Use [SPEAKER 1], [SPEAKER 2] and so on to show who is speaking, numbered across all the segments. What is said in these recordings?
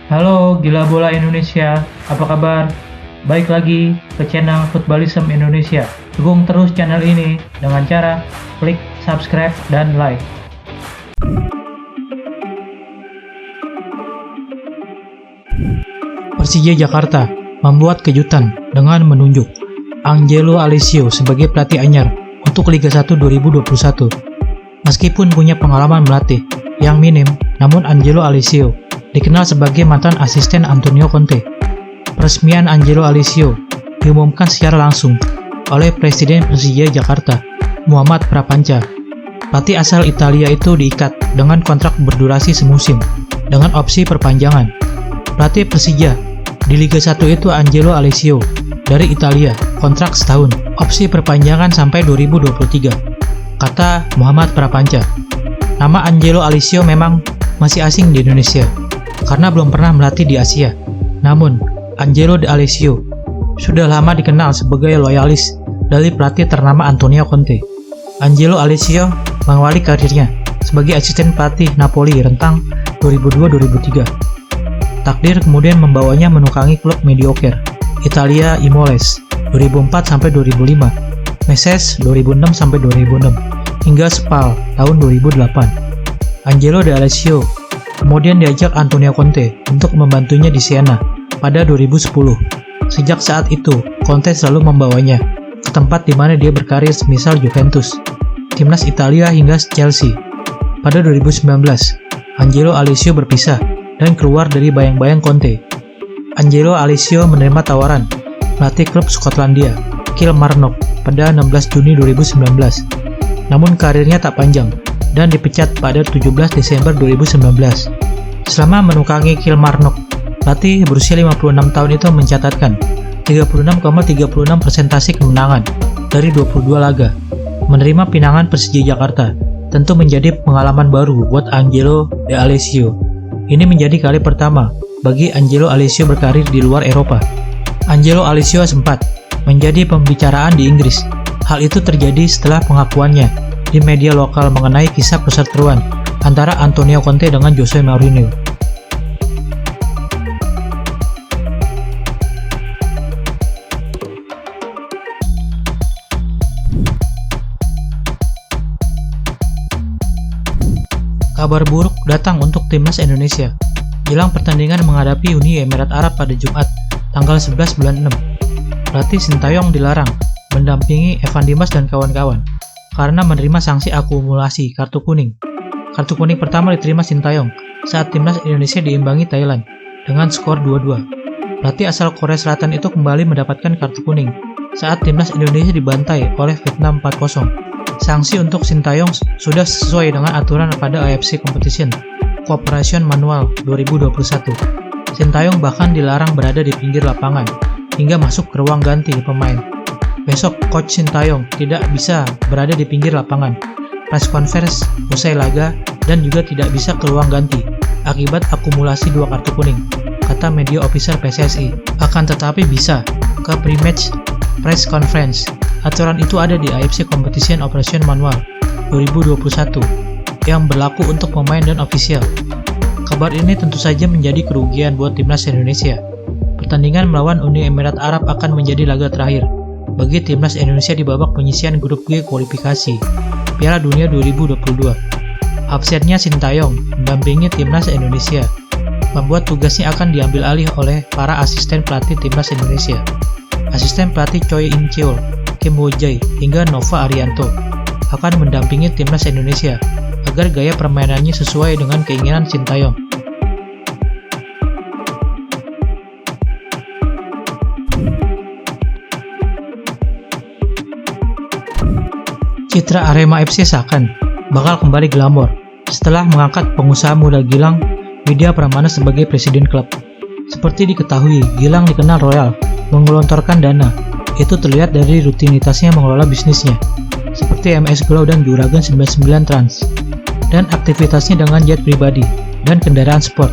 [SPEAKER 1] Halo Gila Bola Indonesia, apa kabar? Baik lagi ke channel Footballism Indonesia. Dukung terus channel ini dengan cara klik subscribe dan like.
[SPEAKER 2] Persija Jakarta membuat kejutan dengan menunjuk Angelo Alessio sebagai pelatih anyar untuk Liga 1 2021. Meskipun punya pengalaman melatih yang minim, namun Angelo Alessio dikenal sebagai mantan asisten Antonio Conte. Peresmian Angelo Alessio diumumkan secara langsung oleh Presiden Persija Jakarta, Muhammad Prapanca. Pelatih asal Italia itu diikat dengan kontrak berdurasi semusim dengan opsi perpanjangan. Pelatih Persija di Liga 1 itu Angelo Alessio dari Italia, kontrak setahun, opsi perpanjangan sampai 2023, kata Muhammad Prapanca. Nama Angelo Alessio memang masih asing di Indonesia karena belum pernah melatih di Asia. Namun, Angelo Alessio sudah lama dikenal sebagai loyalis dari pelatih ternama Antonio Conte. Angelo Alessio mengawali karirnya sebagai asisten pelatih Napoli rentang 2002-2003. Takdir kemudian membawanya menukangi klub mediocre Italia Imoles 2004-2005, Meses 2006-2006, hingga Spal tahun 2008. Angelo Alessio kemudian diajak Antonio Conte untuk membantunya di Siena pada 2010. Sejak saat itu, Conte selalu membawanya ke tempat di mana dia berkarir semisal Juventus, timnas Italia hingga Chelsea. Pada 2019, Angelo Alessio berpisah dan keluar dari bayang-bayang Conte. Angelo Alessio menerima tawaran melatih klub Skotlandia, Kilmarnock pada 16 Juni 2019. Namun karirnya tak panjang dan dipecat pada 17 Desember 2019. Selama menukangi Kilmarnock, pelatih berusia 56 tahun itu mencatatkan 36,36 persentase kemenangan dari 22 laga. Menerima pinangan Persija Jakarta tentu menjadi pengalaman baru buat Angelo Alessio. Ini menjadi kali pertama bagi Angelo Alessio berkarir di luar Eropa. Angelo Alessio sempat menjadi pembicaraan di Inggris. Hal itu terjadi setelah pengakuannya di media lokal mengenai kisah perseteruan antara Antonio Conte dengan Jose Mourinho. Kabar buruk datang untuk timnas Indonesia. Jelang pertandingan menghadapi Uni Emirat Arab pada Jumat, tanggal 11 bulan 6. Pelatih Sintayong dilarang mendampingi Evan Dimas dan kawan-kawan karena menerima sanksi akumulasi kartu kuning. Kartu kuning pertama diterima Sintayong saat timnas Indonesia diimbangi Thailand dengan skor 2-2. Pelatih asal Korea Selatan itu kembali mendapatkan kartu kuning saat timnas Indonesia dibantai oleh Vietnam 4-0. Sanksi untuk Sintayong sudah sesuai dengan aturan pada AFC Competition Cooperation Manual 2021. Sintayong bahkan dilarang berada di pinggir lapangan hingga masuk ke ruang ganti pemain. Besok, Coach Sintayong tidak bisa berada di pinggir lapangan, press conference usai laga, dan juga tidak bisa ke ruang ganti akibat akumulasi 2 kartu kuning, kata media officer PSSI. Akan tetapi bisa ke pre-match press conference. Aturan itu ada di AFC Competition Operation Manual 2021 yang berlaku untuk pemain dan ofisial. Kabar ini tentu saja menjadi kerugian buat timnas Indonesia. Pertandingan melawan Uni Emirat Arab akan menjadi laga terakhir bagi timnas Indonesia di babak penyisian grup G kualifikasi Piala Dunia 2022. Absennya Sintayong mendampingi timnas Indonesia membuat tugasnya akan diambil alih oleh para asisten pelatih timnas Indonesia. Asisten pelatih Choi In-cheol, Kim Ho-jae, hingga Nova Arianto akan mendampingi timnas Indonesia agar gaya permainannya sesuai dengan keinginan Sintayong. Citra Arema FC seakan bakal kembali glamor setelah mengangkat pengusaha muda Gilang Widya Pramana sebagai presiden klub. Seperti diketahui, Gilang dikenal royal menggelontorkan dana. Itu terlihat dari rutinitasnya mengelola bisnisnya, seperti MS Glow dan Juragan 99 Trans, dan aktivitasnya dengan jet pribadi dan kendaraan sport.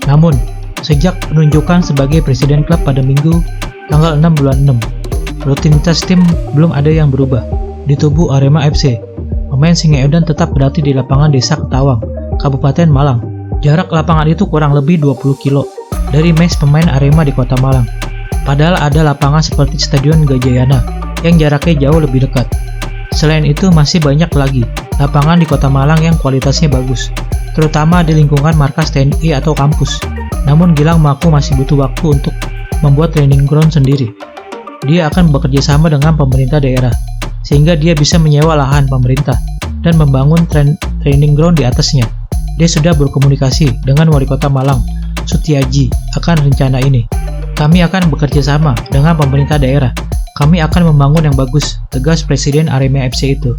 [SPEAKER 2] Namun, sejak penunjukan sebagai presiden klub pada Minggu, tanggal 6 bulan 6, rutinitas tim belum ada yang berubah. Di tubuh Arema FC, pemain Singa Edan tetap berlatih di lapangan Desa Ketawang, Kabupaten Malang. Jarak lapangan itu kurang lebih 20 kilo dari mes pemain Arema di Kota Malang. Padahal ada lapangan seperti Stadion Gajayana yang jaraknya jauh lebih dekat. Selain itu masih banyak lagi lapangan di Kota Malang yang kualitasnya bagus, terutama di lingkungan markas TNI atau kampus. Namun Gilang mengaku masih butuh waktu untuk membuat training ground sendiri. Dia akan bekerja sama dengan pemerintah daerah, sehingga dia bisa menyewa lahan pemerintah dan membangun training ground di atasnya. Dia sudah berkomunikasi dengan Wali Kota Malang, Sutiaji, akan rencana ini. Kami akan bekerja sama dengan pemerintah daerah. Kami akan membangun yang bagus, tegas Presiden Arema FC itu.